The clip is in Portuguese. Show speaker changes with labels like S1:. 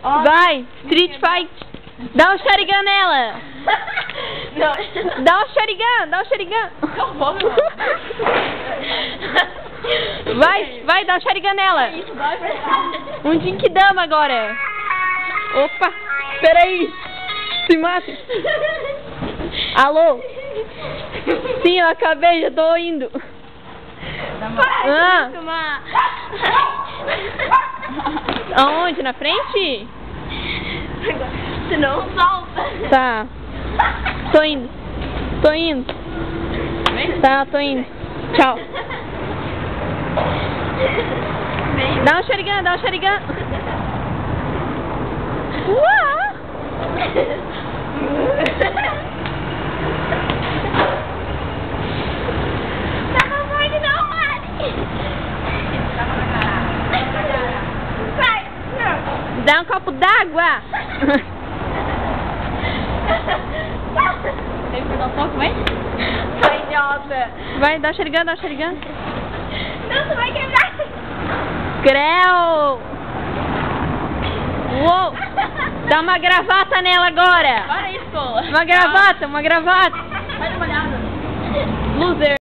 S1: Vai, Street Fight. Dá um Sharingan nela.
S2: Não.
S1: Dá um Sharingan, dá um Sharingan.
S2: Não vou, meu.
S1: Vai, dá um Sharingan nela.
S2: Isso, vai pra
S1: Um Jinkidama agora. Opa, peraí. Se mata. Alô? Sim, eu acabei, já tô indo. Ah. Aonde? Na frente?
S2: Se não, solta.
S1: Tá. Tô indo. Tô indo. Tá, tô indo. Tchau. Dá um Sharingan, dá um Sharingan. Uau! Dá um copo d'água.
S2: Tem que dar um pouco, vai? Vai, idiota.
S1: Vai, dá um Sharingan, dá um Sharingan.
S2: Não, tu vai quebrar.
S1: Creu! Uou! Dá uma gravata nela agora!
S2: Para aí, escola.
S1: Uma gravata, uma gravata!
S2: Vai dar uma olhada.
S1: Loser!